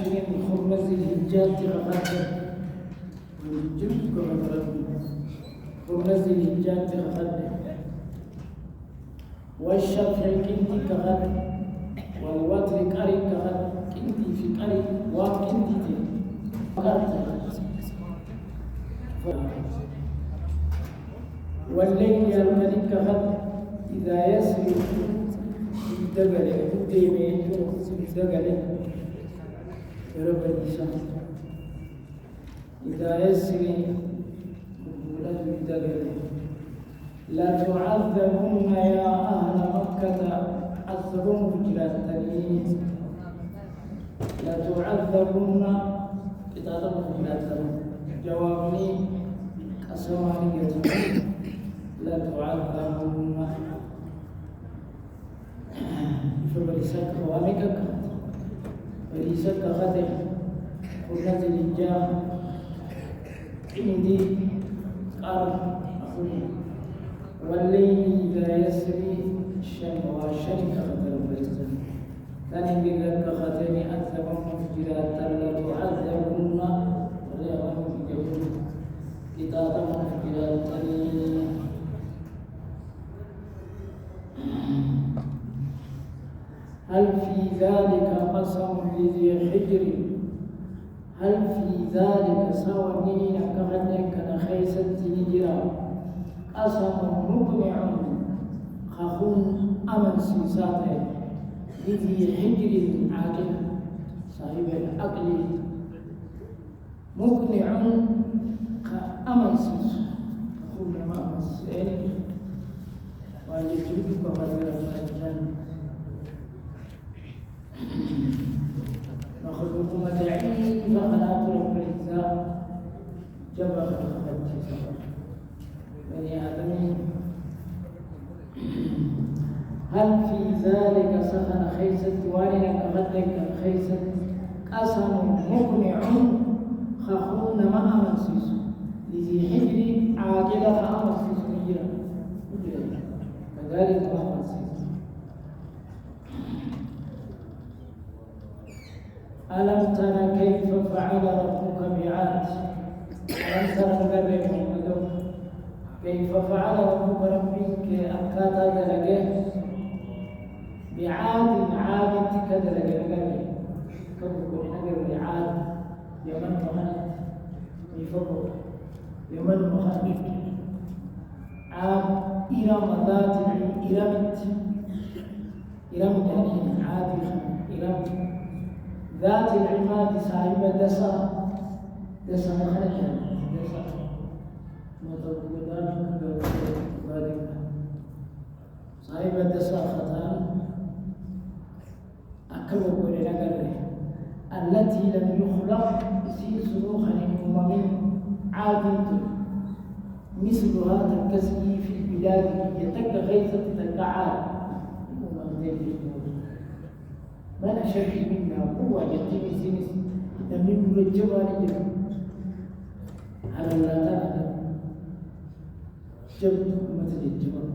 عشر خرمز الهجات غفاته والجلد كغفرته خرمز الهجات غفاته والشفع كنتي كغد والوتر كري كغد كنتي في كري وكنتي والليل يركني كغد إذا يسري الدقل الديمين الدقل يا رب الإنسان إذا يسري الدقل لا تعذبن يا أهل مكة عذبوا جلاتني لا تعذبن كتابة جلاتني جوابني كسواني لا تعذبن فبرسك خوامك برسك غدر ونزل الجام عندي قال أخوي والليل إذا يسري الشمس والشمس خطر بالزمن ثاني بذلك خاتمي أذب مفجرات لا تعذبن رياض مفجرون كتابا مفجرات هل في ذلك قسم لذي حجر هل في ذلك سوى منين كغدك نخيست نجرا قسم مقنع خخون أمن سيساته لذي حجر عاقل صاحب العقل مقنع أمن سيساته خخون ما أمن سيساته ويجب بغير الجنة مخلوق متعين فخلاق رب العزة جبر الخلق بني آدم هل في ذلك سخن خيسة والنا كغدك خيسة قسم مقنع خخون ما أمسيس لذي حجر عاجلة أمسيس مجرى كذلك ما أمسيس ألم تر كيف فعل ربك بعاد ألم تر مقرب محمد كيف فعل ربك أكاتا دلقه بعاد عاد تكدلقه كبكو نقر بعاد يمن مخنت يفضل يمن مخنت عاد إرم ذات إرمت إرم يعني عاد إرم ذات العماد صاحبة دسا مخرجا دسا متوقدان ذلك صاحبة دسا خطان أكبر قولنا قرر التي لم يخلق في سلوخ الأمم عادة مثلها تكسي في البلاد يتك غيثة تكعاد من أشد منا قوة يتم سنس يمين الجبال على الله جبت مثل الجبال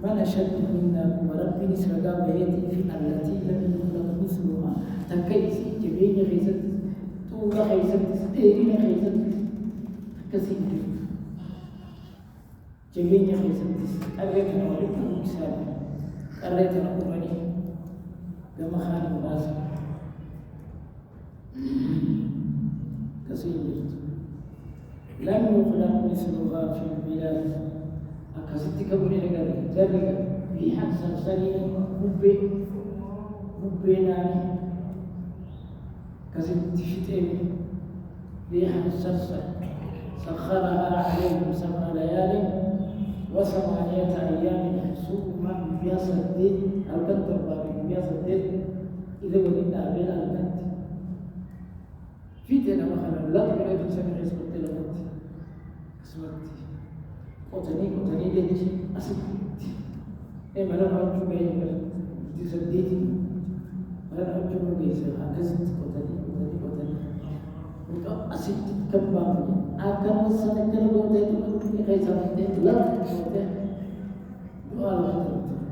من أشد منا قوة ربي نسرقا بيتي في التي لم يخلق مثلها تكيس جبين خيزت طول خيزت ديرين خيزت كسين جبين خيزت أريتنا ولكم مثال أريتنا أمني كما خالق الناس كثير لم يخلق مثلها في البلاد أكست كبرين ذلك في حسن سليم مبيناني كست شتين ريح السرسة سخرها عليهم 7 ليال و8 أيام حسوما بيصدد القدر بيصدد إذا ولدنا بين البنت في تنا مثلا لا تريد تسمع اسم التلفت اسمك قطني ليش أسد إيه ما لا نرجو بين تسديتي ما لا نرجو بين هكذا قطني وكا أسد كبار أكان السنة كنا بوده كي سامي لا بوده ولا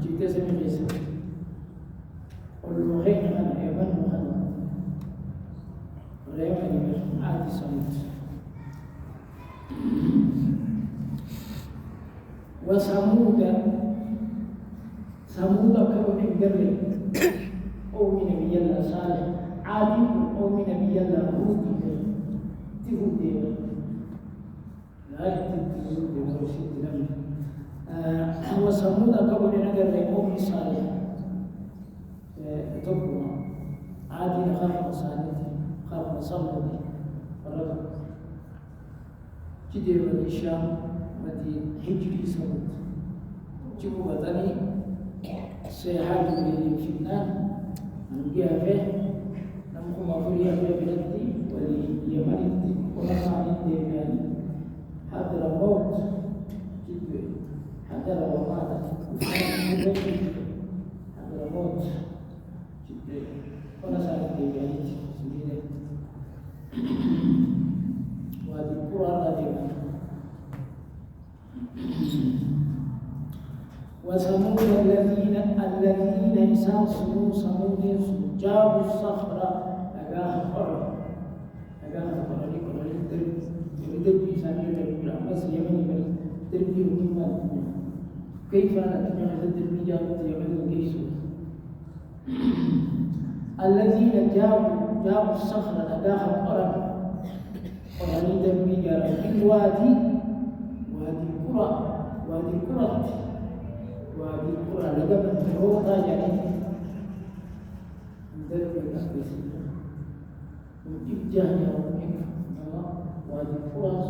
جيت سامي جيس والمخين أنا إيمان مخنا عاد صمت وثمود كون الجري أو من نبي الله صالح عاد أو من نبي الله هود تهود لا تهود وشد لم وثمود كون الجري أو من صالح تبوا عاد خلق صالح خلق صمود فرد كده من الشام مدي هجري صمود جمو وطني سيحاج من الفنان نجيها فيه نمكو مفريا فيه بلدي وليمنتي ونصاني يعني حضر الموت جد حضر ومات حضر الموت جد ونصاني يعني وهذه القرآن الذي وثمود الذين استنصروا ثمود جابوا الصخرة أجاها القرى يريد بيسامي بس يمني تربي مما كيف نتمنى التربية يمن الجيش الذين جابوا الصخرة أجاها القرى وهني تربي في الوادي وهذه القرى لقب الروضة يعني درب الأسبس وإبجاه يومك وهذه القرى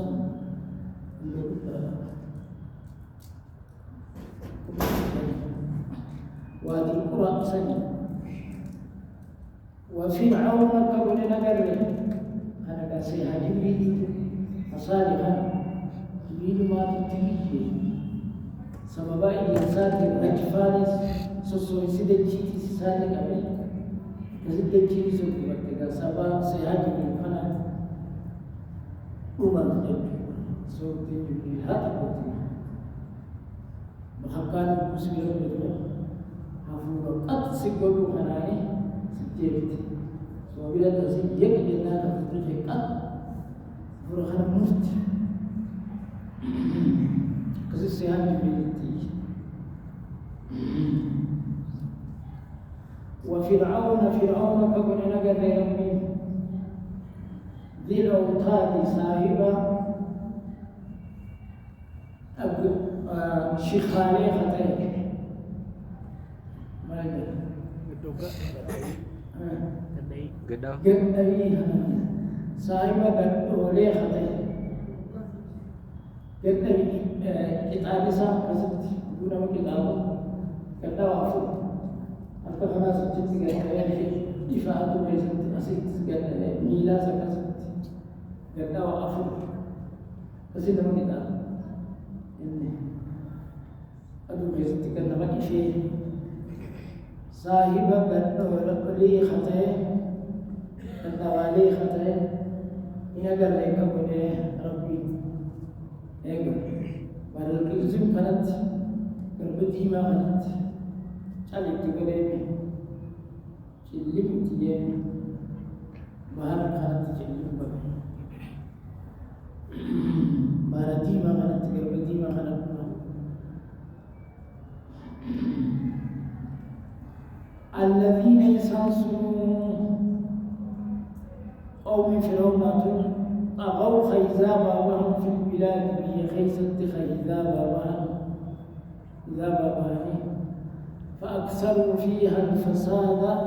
وهذه القرى سنة وفرعون قبل نجره أنا كاسيها جبريل صالحا جبريل ما تتبيه سبب الإنسان الرجفانس سوسو سيدتشي سالك أبي سيدتشي سوكي وقتها سبب سيهاجي من فنا أمان سوكي جبريل هذا قوتنا بحقان المسلمين بدو حفوظ قد سيقولوا خناني سيجيبت سوابيلا تسيب يكجلنا تفتح قد فرخنا مفت كذي سيان جبريل وفرعون كبن نجد يومين ذي الأوتاد صاحبة شيخالي خطيك ما قدوي صاحبة قدولي خطيك قدوي كتابي صاحب كسبت دون كتابه كتابه أنت خلاص جد قال إفادة بيزنت أسيت قال ميلا سكسبت قال وقفوا كسيد من كتاب إني أدو بيزنت قال ما شيء صاحب قال لي خطأ قال لي خطأ إن قال لك ربي إيه قال الكلزم كانت قلبتي ما كانت عليك تقولين كلمت يا بهار كانت كلمة بهارتي ما كانت قلبتي ما كانت الذين يستنصرون قوم فرعون طغوا خيزابا وهم في البلاد به خيزت خيزابا وهم ذابا فأكثروا فيها الفساد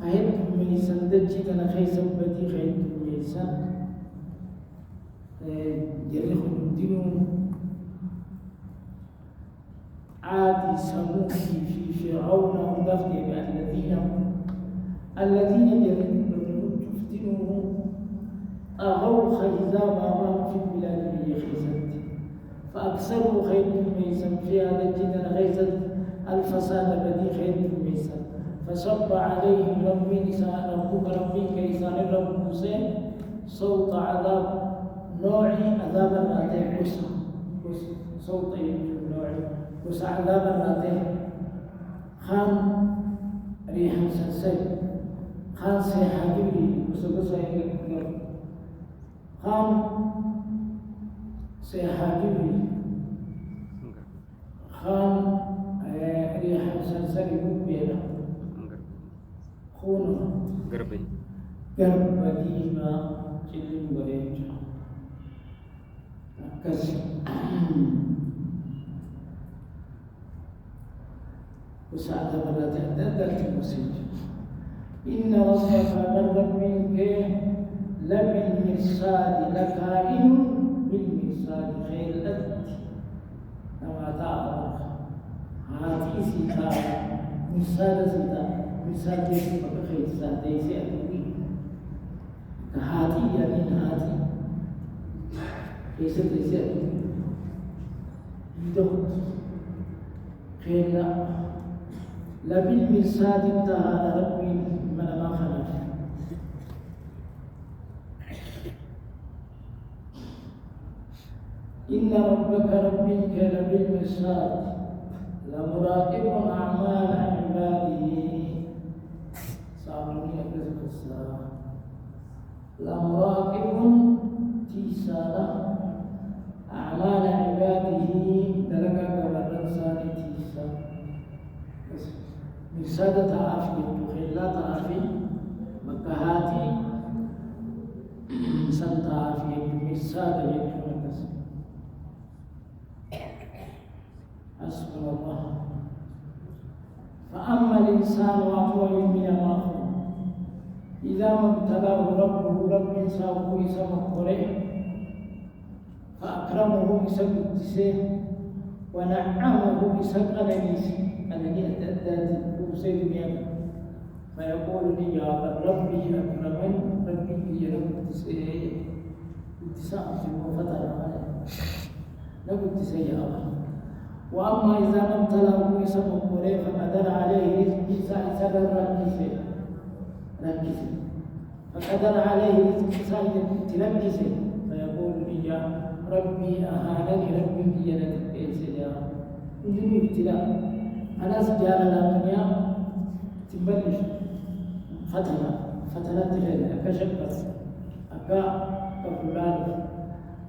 خيبتم ميسان دجتنا خيسا بدي خيبتم ميسان جريخهم دينو عاد سموك في فرعون ودفت الذين جريخهم تفتنوهم أغوا خيزابا وهم في البلاد به خيزت فأكثروا خير ميسا في هذا الجنة غيظ الفساد الذي خير ميسا فصب عليهم ربي كيسان الرب موسى صوت عذاب نوعي عذاب الآتي صوت نوعي عذاب الآتي خان ريحا سنسي خان سيحا جبري خان سيحاجبي خان ريح سلسل بينا خون قرب ديما جلم بريجا كسر وسعد مرة تعددت المسجد إن ربك من ربك لبالمرصاد لكائن بالمرصاد خير أنت كما تعرف هاتي سيتا مرصاد سيتا مرصاد سيتا خير سيتا سيتا كهاتي يعني هاتي كيسر سيتا يدوت خير لبالمرصاد انتهى ربي من ما خلق إن ربك ربك لبالمرصاد لمراقب أعمال عباده صابرين أكثر السلام لمراقب تيسانا أعمال عباده دلقا كبرنسان تيسا مرصاد تعافي تخيلا تعافي مكهاتي سن تعافي مرصاد يكون كسر حسبنا الله فأما الإنسان وأقوى من الله إذا ما ابتلاه ربه رب إنسانه يسمى قريب فأكرمه يسمى التسير ونعمه يسمى قنانيس قنانيس الدادات وسيد بيان فيقول لي يا ربي أكرمن ربي يرب التسير اتساء في المفترة نقول التسير يا الله وأما إذا لم تلاه يسمى قريب فقدر عليه رزقي سأل ركز فقدر عليه رزقي تلبس فيقول لي يا ربي أهانني ربي ينتقي يا إنني ابتلاء أنا سجارة الدنيا تبلش فتنة تلين أكشف أكا كفلان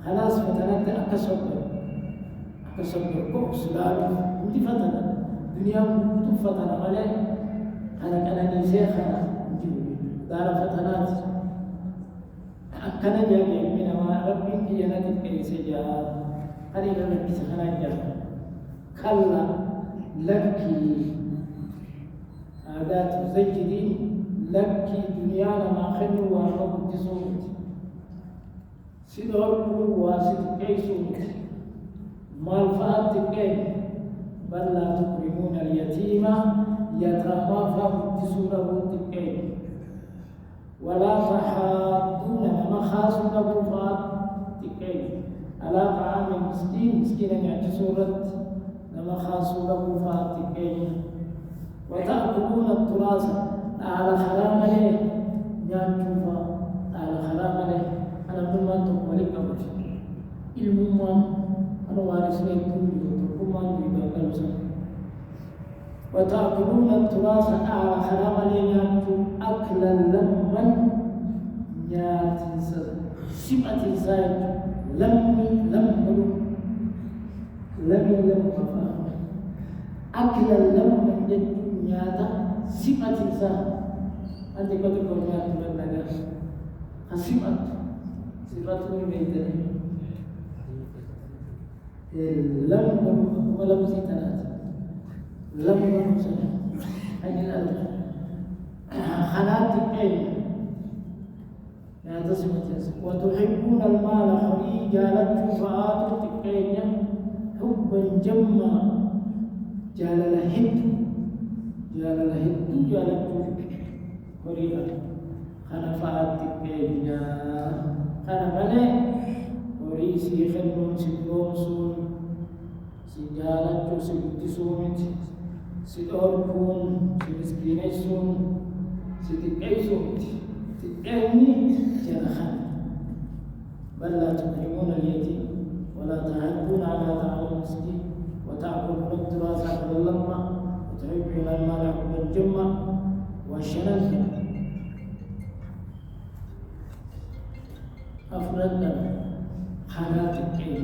خلاص فتنة أكسبر كوك سلال ودي فتنة دنيا فتنة عليه أنا نسيخنا دار فتنات أكنا جميع من ما ربي في جنة كيسجا هذه لما كيسخنا جا كلا لكي عادات زيدين لكي دنيانا ما خلوا ورب تسوت سيدور واسد كيسوت مالفات كي بل لا تكرمون اليتيم يترافع بتسوره تكي ولا تحاضون مخاص له فات تكي على طعام المسكين مسكينا يعني سورة مخاص له فات تكي وتأكلون التراث على حرام له يانشوفا على حرام له أنا من ما تقولي قبل المهم أنا وارث لي كل يوم يبقى وتأكلون التراث على حرام ليناتو أكلا لما نياتنسا سمعة زايد لم أكلا لما نياتا سمعة زايد أنت قد تقول نيات من نجاح سمعة من ميداني لم زيتنات لم ينسى أي الألف خنات العين لا تصف وتحبون المال حريجا لكم فآتوا التقين حبا جما جال الهد جالكم حريجا خنفات التقين خنفني وريسي خنون سكروسون سجالة سبتسون سدوركون سمسكينيسون سدقيسون تقيني جنخان بل لا تكرمون اليتيم ولا تحضون على طعام المسكين وتأكلون التراث أكل اللقمة وتحبون المال حبا جما والشنن أفراد خانات الكيل